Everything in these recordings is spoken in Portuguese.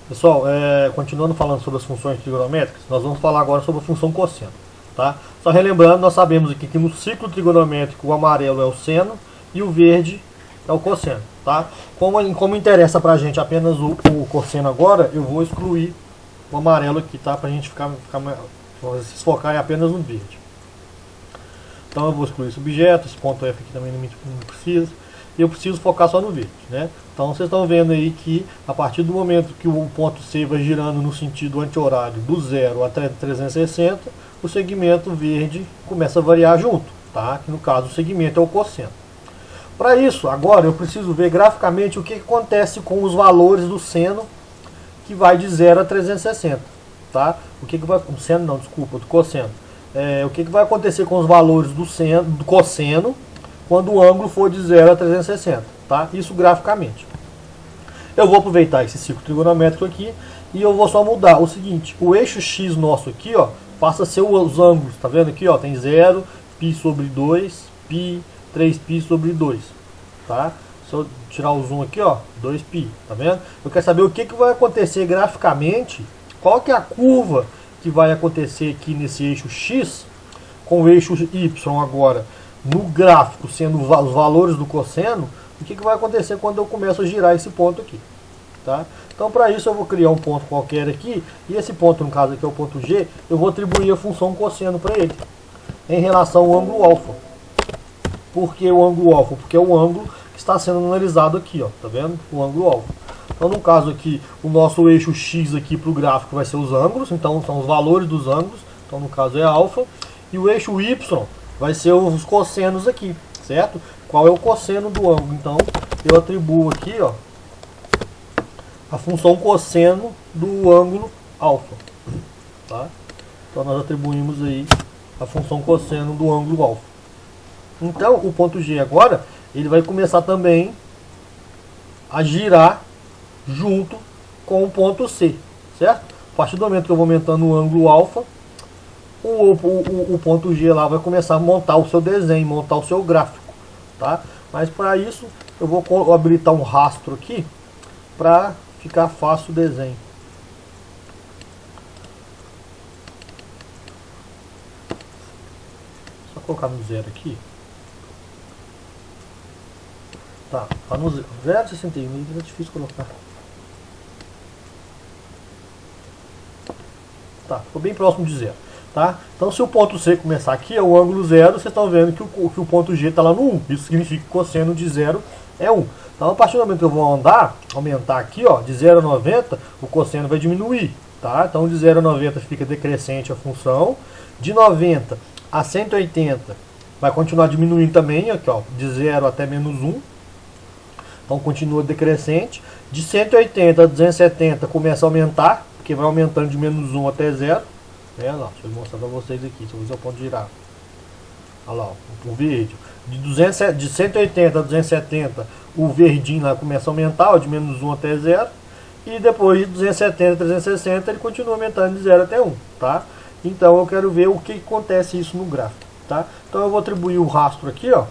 Pessoal, continuando falando sobre as funções trigonométricas, nós vamos falar agora sobre a função cosseno. Tá? Só relembrando, nós sabemos aqui que no ciclo trigonométrico o amarelo é o seno e o verde é o cosseno. Tá? Como interessa pra gente apenas o cosseno agora, eu vou excluir o amarelo aqui, tá? Pra gente se focar apenas no verde. Então eu vou excluir esse objeto, esse ponto F aqui também não precisa. E eu preciso focar só no verde, né? Então vocês estão vendo aí que a partir do momento que o ponto C vai girando no sentido anti-horário do 0 até 360, o segmento verde começa a variar junto, tá? Que no caso o segmento é o cosseno. Para isso, agora eu preciso ver graficamente o que acontece com os valores do seno que vai de 0 a 360, tá? O que vai... O seno não, desculpa, do cosseno. O que vai acontecer com os valores do cosseno quando o ângulo for de 0 a 360, tá? Isso graficamente. Eu vou aproveitar esse ciclo trigonométrico aqui e eu vou só mudar o seguinte, o eixo X nosso aqui, ó, passa a ser os ângulos, tá vendo aqui, ó, tem 0, π sobre 2, π, 3π sobre 2, tá? Se eu tirar o zoom aqui, ó, 2π, tá vendo? Eu quero saber o que vai acontecer graficamente, qual que é a curva que vai acontecer aqui nesse eixo X com o eixo Y agora, no gráfico, sendo os valores do cosseno, o que vai acontecer quando eu começo a girar esse ponto aqui. Tá? Então, para isso, eu vou criar um ponto qualquer aqui, e esse ponto, no caso aqui é o ponto G, eu vou atribuir a função cosseno para ele, em relação ao ângulo alfa. Por que o ângulo alfa? Porque é o ângulo que está sendo analisado aqui, ó, tá vendo? O ângulo alfa. Então, no caso aqui, o nosso eixo X aqui para o gráfico vai ser os ângulos, então são os valores dos ângulos, então no caso é alfa, e o eixo Y vai ser os cossenos aqui, certo? Qual é o cosseno do ângulo? Então, eu atribuo aqui, ó, a função cosseno do ângulo alfa, tá? Então, nós atribuímos aí a função cosseno do ângulo alfa. Então, o ponto G agora, ele vai começar também a girar junto com o ponto C, certo? A partir do momento que eu vou aumentando o ângulo alfa, o ponto G lá vai começar a montar o seu desenho, montar o seu gráfico, tá? Mas para isso eu vou habilitar um rastro aqui para ficar fácil o desenho. Só colocar no 0 aqui. Tá no 0,61, é difícil colocar. Tá, ficou bem próximo de 0. Tá? Então, se o ponto C começar aqui, é o ângulo 0, vocês estão vendo que o ponto G está lá no 1. Isso significa que o cosseno de 0 é 1. Então, a partir do momento que eu vou aumentar aqui, ó, de 0 a 90, o cosseno vai diminuir. Tá? Então, de 0 a 90 fica decrescente a função. De 90 a 180 vai continuar diminuindo também, aqui, ó, de 0 até menos 1. Então, continua decrescente. De 180 a 270 começa a aumentar, porque vai aumentando de menos 1 até 0. Deixa eu mostrar para vocês aqui, se eu usar o ponto de girar. Olha lá, o verde. De 180 a 270, o verdinho lá começa a aumentar, ó, de menos 1 até 0. E depois de 270 a 360, ele continua aumentando de 0 até 1. Tá? Então eu quero ver o que acontece isso no gráfico. Tá? Então eu vou atribuir o rastro aqui, ó,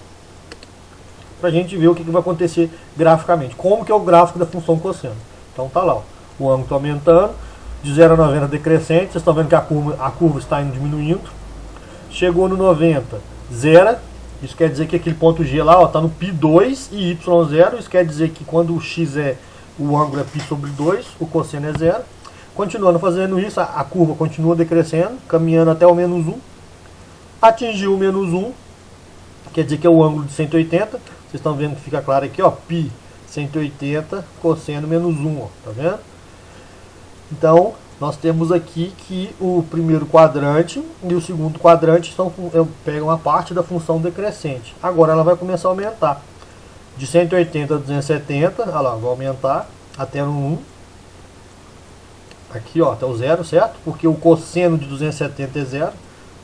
para a gente ver o que vai acontecer graficamente. Como que é o gráfico da função cosseno. Então tá lá, ó, o ângulo está aumentando. De 0 a 90 decrescente, vocês estão vendo que a curva está indo diminuindo. Chegou no 90, zero. Isso quer dizer que aquele ponto G lá está no π2 e y0. Isso quer dizer que quando o x o ângulo é π sobre 2, o cosseno é 0. Continuando fazendo isso, a curva continua decrescendo, caminhando até o menos 1. Atingiu o menos 1, quer dizer que é o ângulo de 180. Vocês estão vendo que fica claro aqui, ó, π 180, cosseno menos 1, ó, tá vendo? Então, nós temos aqui que o primeiro quadrante e o segundo quadrante pegam a parte da função decrescente. Agora ela vai começar a aumentar. De 180 a 270, olha lá, vai aumentar até no 1. Aqui, ó, até o 0, certo? Porque o cosseno de 270 é 0.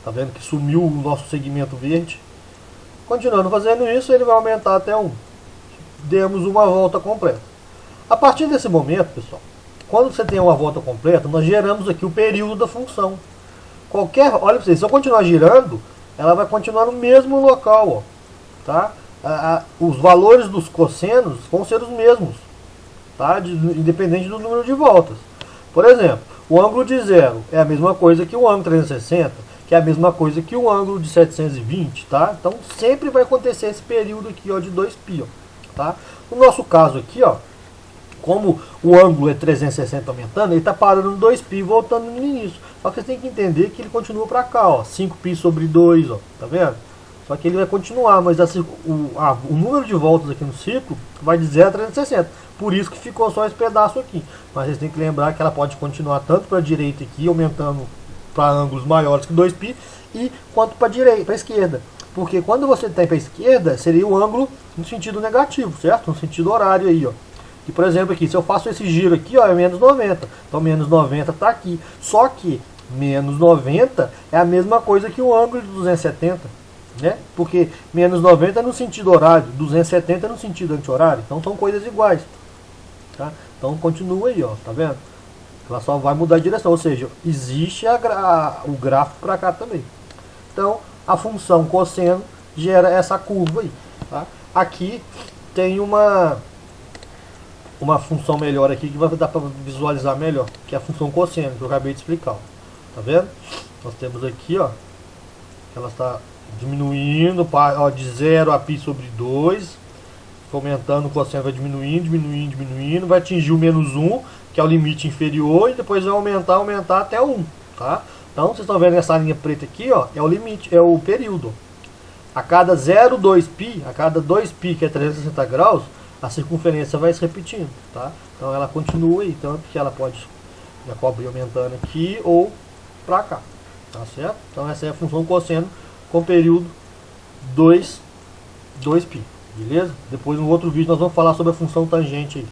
Tá vendo que sumiu o nosso segmento verde. Continuando fazendo isso, ele vai aumentar até 1. Demos uma volta completa. A partir desse momento, pessoal, quando você tem uma volta completa, nós geramos aqui o período da função. Olha para vocês, se eu continuar girando, ela vai continuar no mesmo local, ó, tá? Os valores dos cossenos vão ser os mesmos, tá? Independente do número de voltas. Por exemplo, o ângulo de zero é a mesma coisa que o ângulo 360, que é a mesma coisa que o ângulo de 720, tá? Então sempre vai acontecer esse período aqui, ó, de 2π, ó, tá? No nosso caso aqui, ó, como o ângulo é 360 aumentando, ele está parando no 2π e voltando no início. Só que você tem que entender que ele continua para cá, ó, 5π sobre 2, ó, tá vendo? Só que ele vai continuar, mas o número de voltas aqui no ciclo vai de 0 a 360. Por isso que ficou só esse pedaço aqui. Mas vocês têm que lembrar que ela pode continuar tanto para a direita aqui, aumentando para ângulos maiores que 2π, e quanto para a direita, para a esquerda. Porque quando você está para a esquerda, seria o ângulo no sentido negativo, certo? No sentido horário aí, ó. E, por exemplo, aqui, se eu faço esse giro aqui, ó, é menos 90. Então, menos 90 está aqui. Só que menos 90 é a mesma coisa que o ângulo de 270. Né? Porque menos 90 é no sentido horário, 270 é no sentido anti-horário. Então, são coisas iguais. Tá? Então, continua aí, ó, tá vendo? Ela só vai mudar a direção. Ou seja, existe o gráfico para cá também. Então, a função cosseno gera essa curva aí. Tá? Aqui tem uma função melhor aqui que vai dar para visualizar melhor, que é a função cosseno, que eu acabei de explicar. Ó. Tá vendo? Nós temos aqui, ó, ela está diminuindo, ó, de 0 a π sobre 2, aumentando, o cosseno vai diminuindo, diminuindo, diminuindo, vai atingir o menos 1, que é o limite inferior, e depois vai aumentar até 1. Tá? Então, vocês estão vendo essa linha preta aqui, ó, é o limite, é o período. A cada 0,2π, a cada 2π, que é 360 graus, a circunferência vai se repetindo, tá? Então ela continua aí, tanto que ela pode já cobrir aumentando aqui ou pra cá, tá certo? Então essa é a função cosseno com período 2π, beleza? Depois no outro vídeo nós vamos falar sobre a função tangente aí.